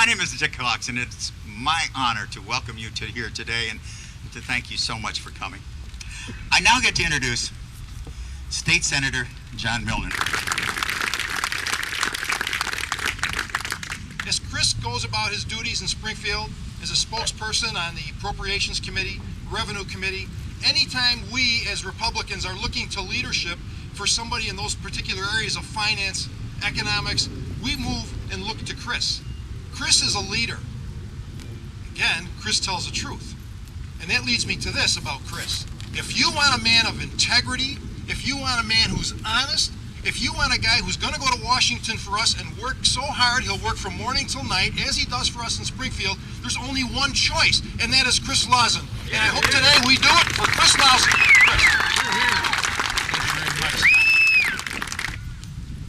My name is Dick Cox, and it's my honor to welcome you to here today and to thank you so much for coming. I now get to introduce State Senator John Milner. As Chris goes about his duties in Springfield as a spokesperson on the Appropriations Committee, Revenue Committee, anytime we as Republicans are looking to leadership for somebody in those particular areas of finance, economics, we move and look to Chris. Chris is a leader. Again, Chris tells the truth. And that leads me to this about Chris. If you want a man of integrity, if you want a man who's honest, if you want a guy who's going to go to Washington for us and work so hard, he'll work from morning till night, as he does for us in Springfield, there's only one choice, and that is Chris Lauzen. And I hope today we do it for Chris Lauzen.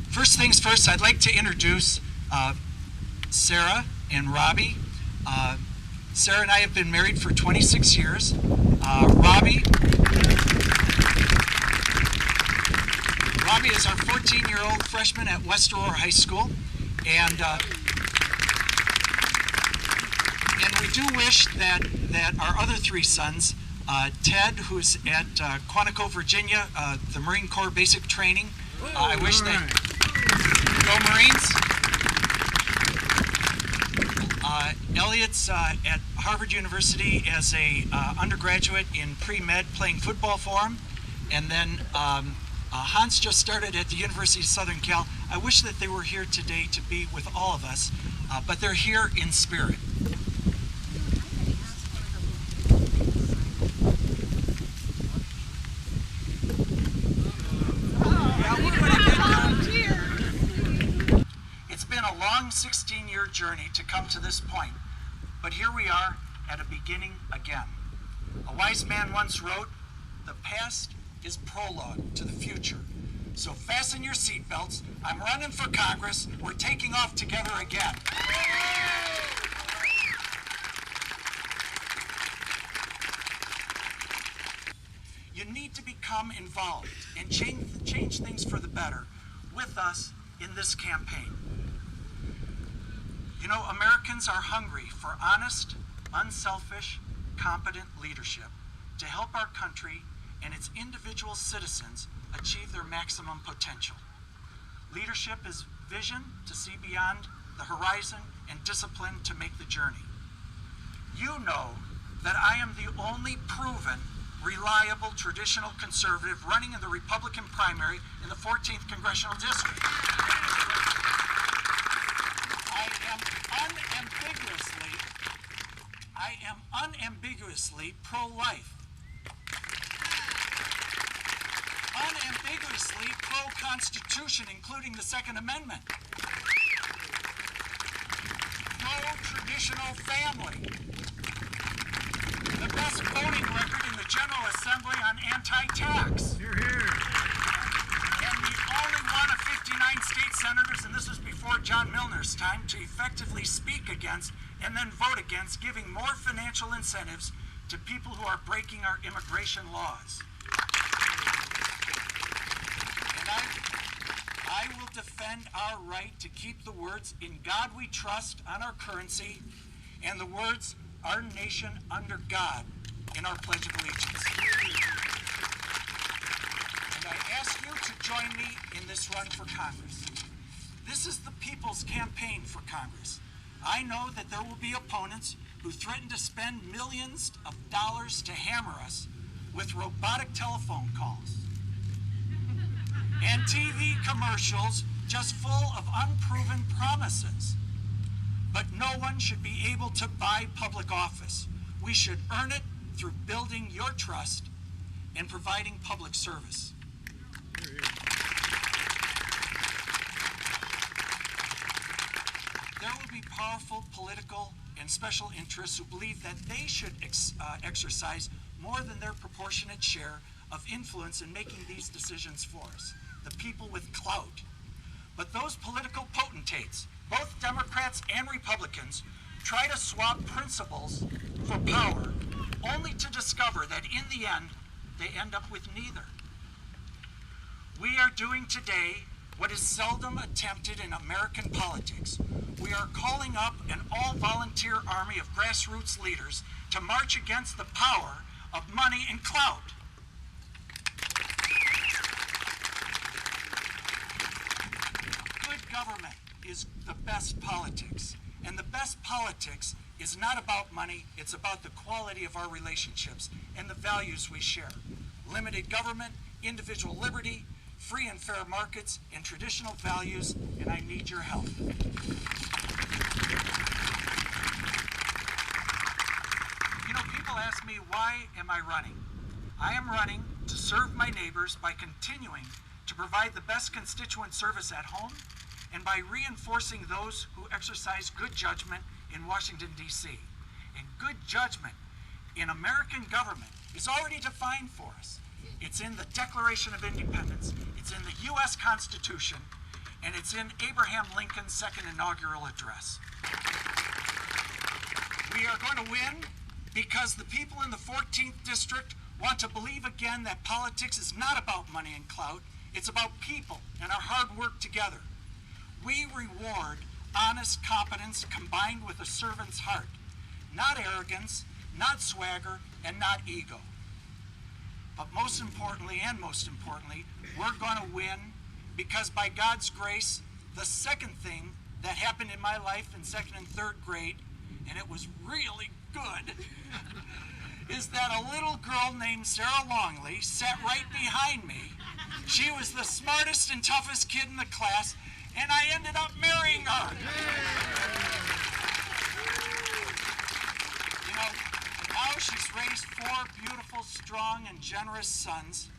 First things first, I'd like to introduce Sarah and Robbie. Sarah and I have been married for 26 years. Robbie is our 14-year-old freshman at West Aurora High School, and we do wish that our other three sons, Ted, who's at Quantico, Virginia, the Marine Corps basic training, I wish that go Marines. Elliot's at Harvard University as a undergraduate in pre-med playing football for him, and then Hans just started at the University of Southern Cal. I wish that they were here today to be with all of us, but they're here in spirit. It's been a long 16-year journey to come to this point, but here we are at a beginning again. A wise man once wrote, "The past is prologue to the future. So fasten your seatbelts. I'm running for Congress. We're taking off together again." You need to become involved and change things for the better with us in this campaign. You know, Americans are hungry for honest, unselfish, competent leadership to help our country and its individual citizens achieve their maximum potential. Leadership is vision to see beyond the horizon and discipline to make the journey. You know that I am the only proven, reliable, traditional conservative running in the Republican primary in the 14th Congressional District. I am unambiguously pro-life. Unambiguously pro-Constitution, including the Second Amendment. Pro-traditional family. The best voting record in the General Assembly on anti-tax. Hear, hear. And the only one of 59 state senators, and this was before John Milner's time, to effectively speak against and then vote against giving more financial incentives to people who are breaking our immigration laws. I will defend our right to keep the words "In God We Trust" on our currency and the words "Our Nation Under God" in our Pledge of Allegiance. And I ask you to join me in this run for Congress. This is the people's campaign for Congress. I know that there will be opponents who threaten to spend millions of dollars to hammer us with robotic telephone calls and TV commercials just full of unproven promises. But no one should be able to buy public office. We should earn it through building your trust and providing public service. There will be powerful political and special interests who believe that they should exercise more than their proportionate share of influence in making these decisions for us, the people with clout. But those political potentates, both Democrats and Republicans, try to swap principles for power, only to discover that in the end, they end up with neither. We are doing today what is seldom attempted in American politics. We are calling up an all-volunteer army of grassroots leaders to march against the power of money and clout. Good government is the best politics, and the best politics is not about money, it's about the quality of our relationships and the values we share. Limited government, individual liberty, free and fair markets, and traditional values, and I need your help. You know, people ask me, why am I running? I am running to serve my neighbors by continuing to provide the best constituent service at home and by reinforcing those who exercise good judgment in Washington, D.C. And good judgment in American government is already defined for us. It's in the Declaration of Independence, it's in the U.S. Constitution, and it's in Abraham Lincoln's second inaugural address. We are going to win because the people in the 14th District want to believe again that politics is not about money and clout, it's about people and our hard work together. We reward honest competence combined with a servant's heart, not arrogance, not swagger, and not ego. But most importantly, we're going to win because by God's grace, the second thing that happened in my life in second and third grade, and it was really good, is that a little girl named Sarah Longley sat right behind me. She was the smartest and toughest kid in the class, and I ended up marrying her. You know, now she's raised 4 beautiful, strong, and generous sons,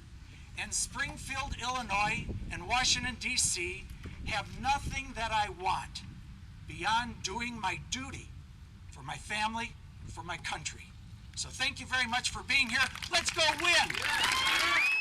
and Springfield, Illinois, and Washington, D.C. have nothing that I want beyond doing my duty for my family and for my country. So thank you very much for being here. Let's go win!